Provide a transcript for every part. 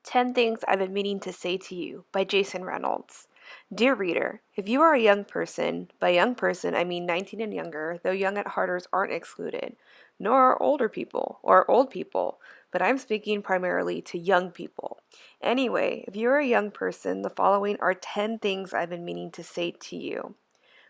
10 Things I've Been Meaning to Say to You by Jason Reynolds. Dear reader, if you are a young person, by young person I mean 19 and younger, though young at hearters aren't excluded, nor are older people or old people, but I'm speaking primarily to young people. Anyway, if you're a young person, the following are 10 things I've been meaning to say to you.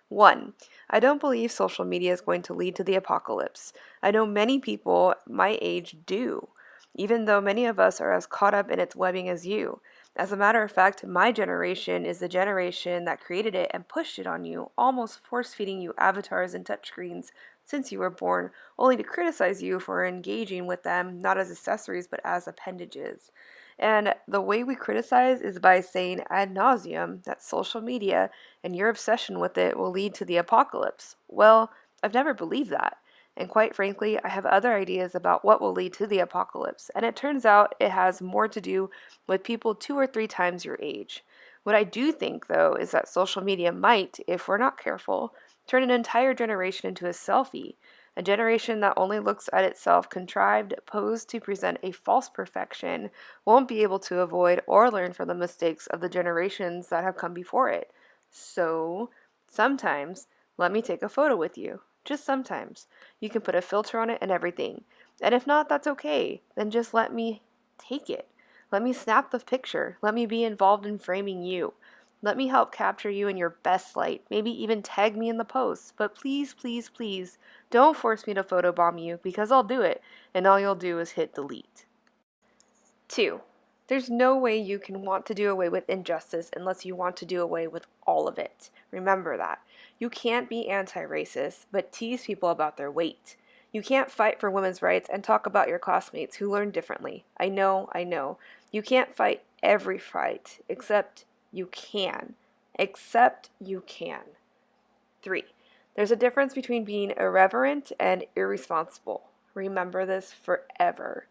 1. I don't believe social media is going to lead to the apocalypse. I know many people my age do, even though many of us are as caught up in its webbing as you. As a matter of fact, my generation is the generation that created it and pushed it on you, almost force-feeding you avatars and touchscreens since you were born, only to criticize you for engaging with them, not as accessories but as appendages. And the way we criticize is by saying ad nauseum that social media and your obsession with it will lead to the apocalypse. Well, I've never believed that. And quite frankly, I have other ideas about what will lead to the apocalypse, and it turns out it has more to do with people 2 or 3 times your age. What I do think, though, is that social media might, if we're not careful, turn an entire generation into a selfie, a generation that only looks at itself contrived, posed to present a false perfection, won't be able to avoid or learn from the mistakes of the generations that have come before it. So, sometimes, let me take a photo with you. Just sometimes. You can put a filter on it and everything. And if not, that's okay. Then just let me take it. Let me snap the picture. Let me be involved in framing you. Let me help capture you in your best light. Maybe even tag me in the post. But please, please, please, don't force me to photobomb you because I'll do it. And all you'll do is hit delete. 2. There's no way you can want to do away with injustice unless you want to do away with all of it. Remember that. You can't be anti-racist, but tease people about their weight. You can't fight for women's rights and talk about your classmates who learn differently. I know, I know. You can't fight every fight, except you can. Except you can. 3. There's a difference between being irreverent and irresponsible. Remember this forever.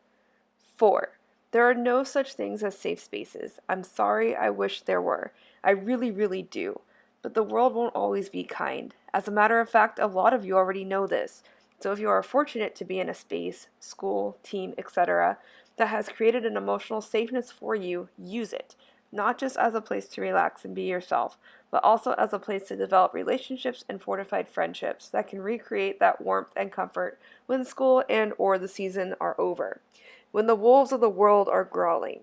4. There are no such things as safe spaces. I'm sorry, I wish there were. I really, really do. But the world won't always be kind. As a matter of fact, a lot of you already know this. So if you are fortunate to be in a space, school, team, etc., that has created an emotional safeness for you, use it. Not just as a place to relax and be yourself, but also as a place to develop relationships and fortified friendships that can recreate that warmth and comfort when school and or the season are over. When the wolves of the world are growling.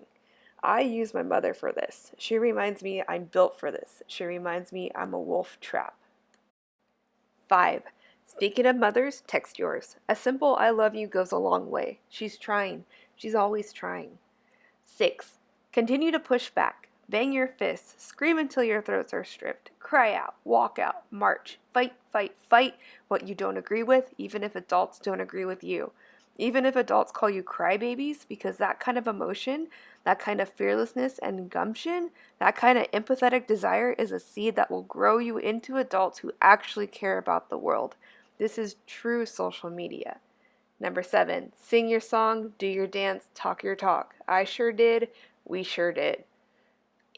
I use my mother for this. She reminds me I'm built for this. She reminds me I'm a wolf trap. 5. Speaking of mothers, text yours. A simple I love you goes a long way. She's trying. She's always trying. 6. Continue to push back. Bang your fists. Scream until your throats are stripped. Cry out. Walk out. March. Fight, fight, fight what you don't agree with, even if adults don't agree with you. Even if adults call you crybabies, because that kind of emotion, that kind of fearlessness and gumption, that kind of empathetic desire is a seed that will grow you into adults who actually care about the world. This is true social media. 7, sing your song, do your dance, talk your talk. I sure did. We sure did.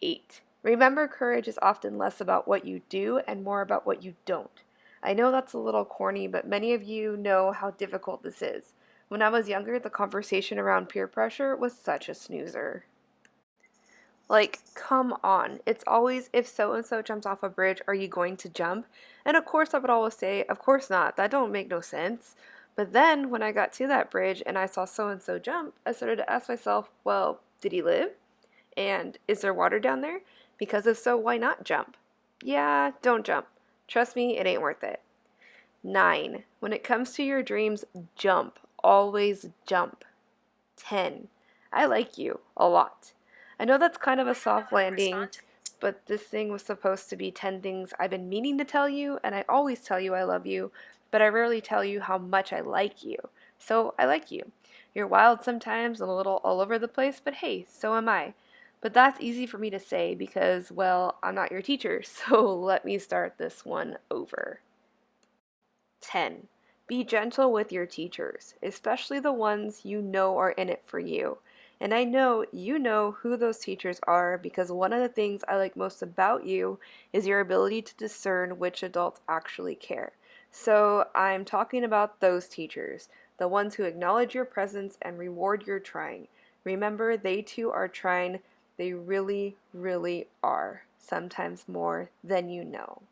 8, remember courage is often less about what you do and more about what you don't. I know that's a little corny, but many of you know how difficult this is. When I was younger, the conversation around peer pressure was such a snoozer. Like, come on. It's always, if so-and-so jumps off a bridge, are you going to jump? And of course I would always say, of course not. That don't make no sense. But then, when I got to that bridge and I saw so-and-so jump, I started to ask myself, well, did he live? And is there water down there? Because if so, why not jump? Yeah, don't jump. Trust me, it ain't worth it. 9, when it comes to your dreams, jump. Always jump. 10, I like you a lot. I know that's kind of a soft landing, but this thing was supposed to be 10 things I've been meaning to tell you, and I always tell you I love you, but I rarely tell you how much I like you. So I like you. You're wild sometimes and a little all over the place, but hey, so am I. But that's easy for me to say because, well, I'm not your teacher, so let me start this one over. 10. Be gentle with your teachers, especially the ones you know are in it for you. And I know you know who those teachers are because one of the things I like most about you is your ability to discern which adults actually care. So I'm talking about those teachers, the ones who acknowledge your presence and reward your trying. Remember, they too are trying. They really, really are. Sometimes more than you know.